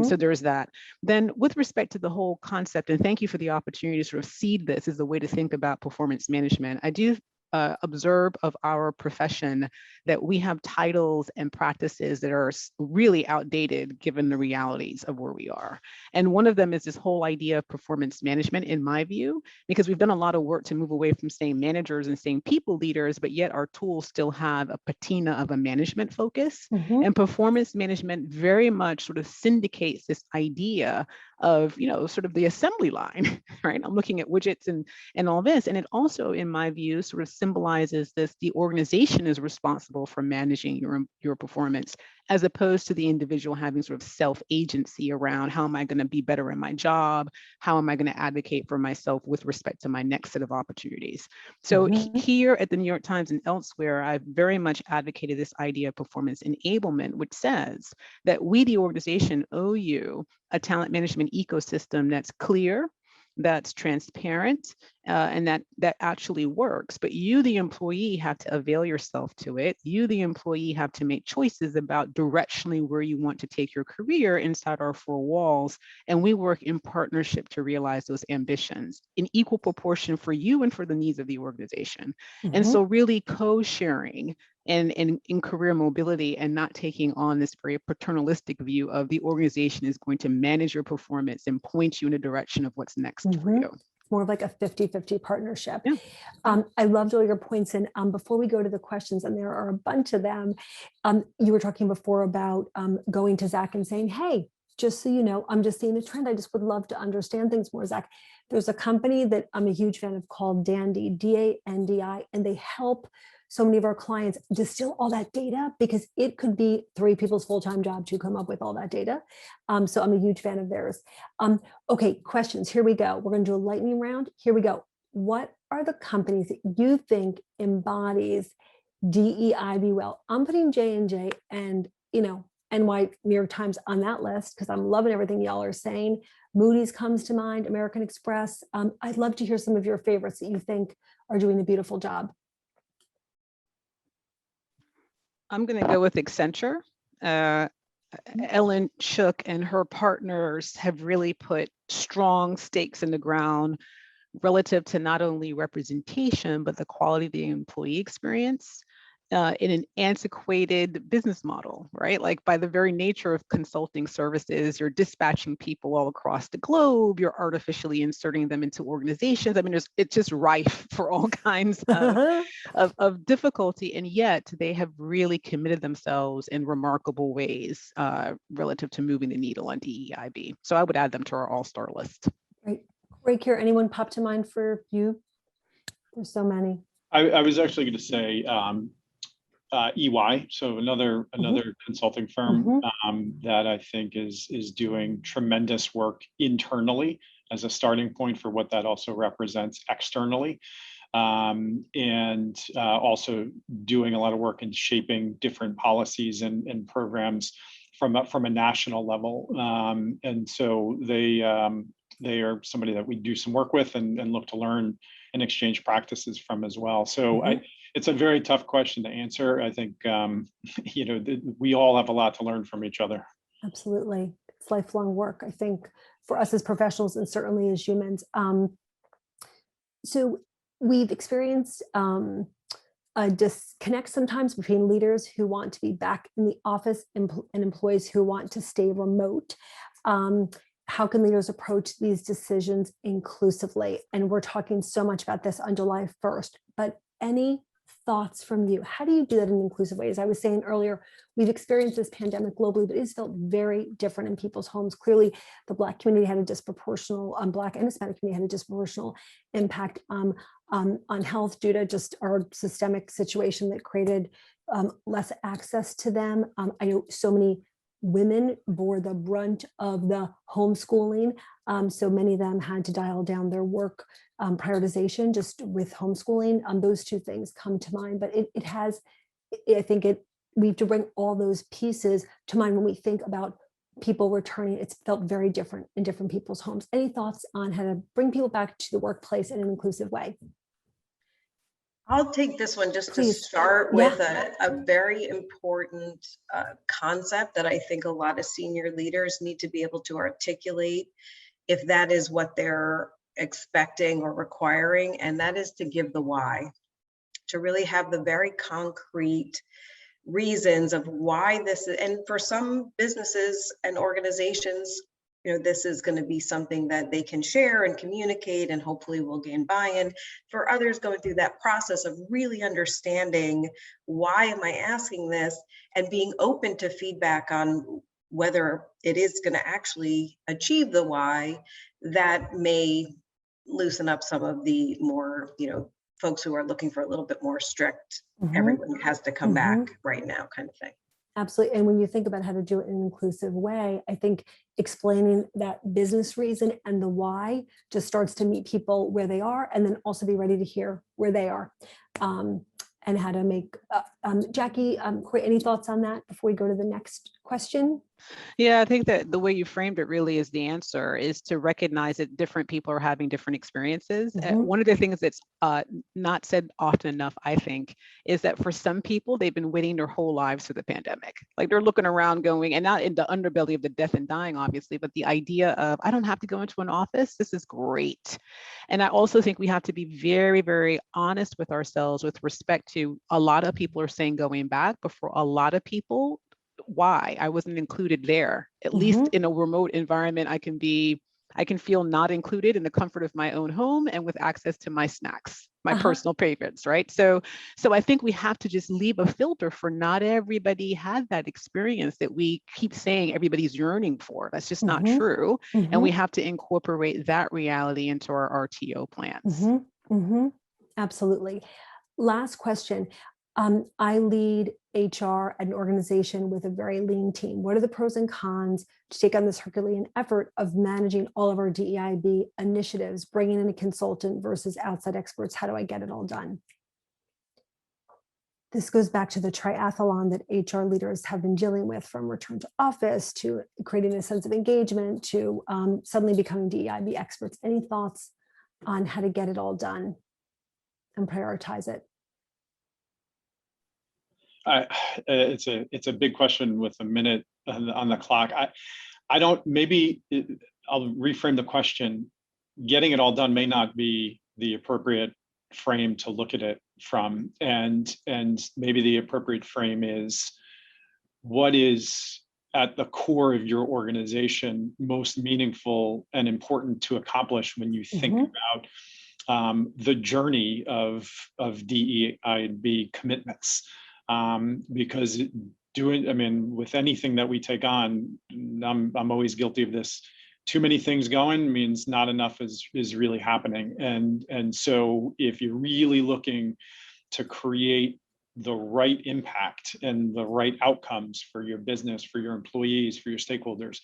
So there's that. Then with respect to the whole concept, and thank you for the opportunity to sort of seed this as a way to think about performance management, I do observe of our profession that we have titles and practices that are really outdated given the realities of where we are. And one of them is this whole idea of performance management, in my view, because we've done a lot of work to move away from saying managers and saying people leaders, but yet our tools still have a patina of a management focus. And performance management very much sort of syndicates this idea of, sort of the assembly line, right? I'm looking at widgets and all this. And it also, in my view, sort of symbolizes this: the organization is responsible for managing your performance as opposed to the individual having sort of self-agency around how am I going to be better in my job? How am I going to advocate for myself with respect to my next set of opportunities? So here at the New York Times and elsewhere, I've very much advocated this idea of performance enablement, which says that we, the organization, owe you a talent management ecosystem that's clear, that's transparent, and that actually works. But you, the employee, have to avail yourself to it. You, the employee, have to make choices about directionally where you want to take your career inside our four walls. And we work in partnership to realize those ambitions in equal proportion for you and for the needs of the organization. And so really co-sharing and in career mobility, and not taking on this very paternalistic view of the organization is going to manage your performance and point you in a direction of what's next for you. More of like a 50-50 partnership. Yeah. I loved all your points. And before we go to the questions, and there are a bunch of them, you were talking before about going to Zach and saying, hey, just so you know, I'm just seeing a trend. I just would love to understand things more, Zach. There's a company that I'm a huge fan of called Dandi, D-A-N-D-I, and they help so many of our clients distill all that data, because it could be 3 people's full-time job to come up with all that data. So I'm a huge fan of theirs. Okay, questions. Here we go. We're going to do a lightning round. Here we go. What are the companies that you think embodies DEIB well? I'm putting J&J and, NY New York Times on that list because I'm loving everything y'all are saying. Moody's comes to mind, American Express. I'd love to hear some of your favorites that you think are doing a beautiful job. I'm going to go with Accenture. Ellen Shook and her partners have really put strong stakes in the ground relative to not only representation, but the quality of the employee experience in an antiquated business model, right? Like by the very nature of consulting services, you're dispatching people all across the globe, you're artificially inserting them into organizations. I mean, it's just rife for all kinds of difficulty, and yet they have really committed themselves in remarkable ways relative to moving the needle on DEIB. So I would add them to our all-star list. Great. Ray, Kira, anyone pop to mind for you? There's so many. I was actually going to say EY, so another consulting firm that I think is doing tremendous work internally as a starting point for what that also represents externally, and also doing a lot of work in shaping different policies and programs from a national level, and so they are somebody that we do some work with and look to learn and exchange practices from as well. So it's a very tough question to answer. I think, we all have a lot to learn from each other. Absolutely. It's lifelong work, I think, for us as professionals and certainly as humans. So we've experienced a disconnect sometimes between leaders who want to be back in the office and employees who want to stay remote. How can leaders approach these decisions inclusively? And we're talking so much about this on July 1st, but any thoughts from you? How do you do that in an inclusive way? As I was saying earlier, we've experienced this pandemic globally, but it's felt very different in people's homes. Clearly, the Black community had a disproportional, Black and Hispanic community had a disproportional impact on health due to just our systemic situation that created less access to them. I know so many women bore the brunt of the homeschooling. So many of them had to dial down their work prioritization just with homeschooling. Those two things come to mind, but we have to bring all those pieces to mind when we think about people returning. It's felt very different in different people's homes. Any thoughts on how to bring people back to the workplace in an inclusive way? I'll take this one just to start with a very important concept that I think a lot of senior leaders need to be able to articulate if that is what they're expecting or requiring, and that is to give the why, to really have the very concrete reasons of why this is. And for some businesses and organizations, this is going to be something that they can share and communicate and hopefully will gain buy-in. For others, going through that process of really understanding why am I asking this and being open to feedback on whether it is going to actually achieve the why, that may loosen up some of the more, folks who are looking for a little bit more strict, everyone has to come back right now kind of thing. Absolutely. And when you think about how to do it in an inclusive way, I think explaining that business reason and the why just starts to meet people where they are, and then also be ready to hear where they are. And how to make, Jackie, Cory, any thoughts on that before we go to the next question? Yeah, I think that the way you framed it really is the answer, is to recognize that different people are having different experiences. One of the things that's not said often enough, I think, is that for some people, they've been waiting their whole lives for the pandemic. Like they're looking around going, and not in the underbelly of the death and dying, obviously, but the idea of, I don't have to go into an office. This is great. And I also think we have to be very, very honest with ourselves with respect to, a lot of people are saying going back, but for a lot of people, why? I wasn't included there. At least in a remote environment, I can feel not included in the comfort of my own home and with access to my snacks, my personal favorites, right? So I think we have to just leave a filter for, not everybody had that experience that we keep saying everybody's yearning for. That's just not true. And we have to incorporate that reality into our RTO plans. Absolutely. Last question. I lead HR at an organization with a very lean team. What are the pros and cons to take on this Herculean effort of managing all of our DEIB initiatives, bringing in a consultant versus outside experts? How do I get it all done? This goes back to the triathlon that HR leaders have been dealing with, from return to office to creating a sense of engagement to suddenly becoming DEIB experts. Any thoughts on how to get it all done and prioritize it? It's a big question with a minute on the clock. I'll reframe the question. Getting it all done may not be the appropriate frame to look at it from, and maybe the appropriate frame is, what is at the core of your organization most meaningful and important to accomplish when you think about the journey of DEIB commitments. Because with anything that we take on, I'm always guilty of this. Too many things going means not enough is really happening. And so if you're really looking to create the right impact and the right outcomes for your business, for your employees, for your stakeholders,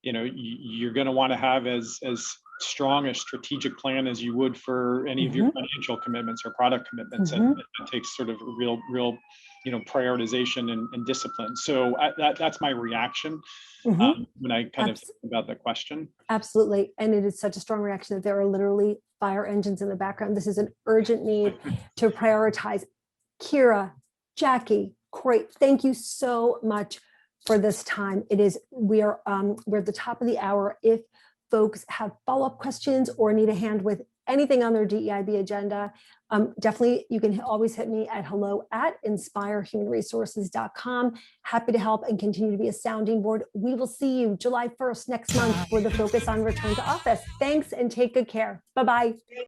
you're going to want to have as strong a strategic plan as you would for any of your financial commitments or product commitments. And it takes sort of real prioritization and discipline. So that's my reaction when I kind of think about the question. Absolutely. And it is such a strong reaction that there are literally fire engines in the background. This is an urgent need to prioritize. Kira, Jackie, Cory, thank you so much for this time. We're at the top of the hour. If folks have follow-up questions or need a hand with anything on their DEIB agenda, definitely you can always hit me at hello@inspirehumanresources.com. Happy to help and continue to be a sounding board. We will see you July 1st next month for the focus on return to office. Thanks and take good care. Bye-bye.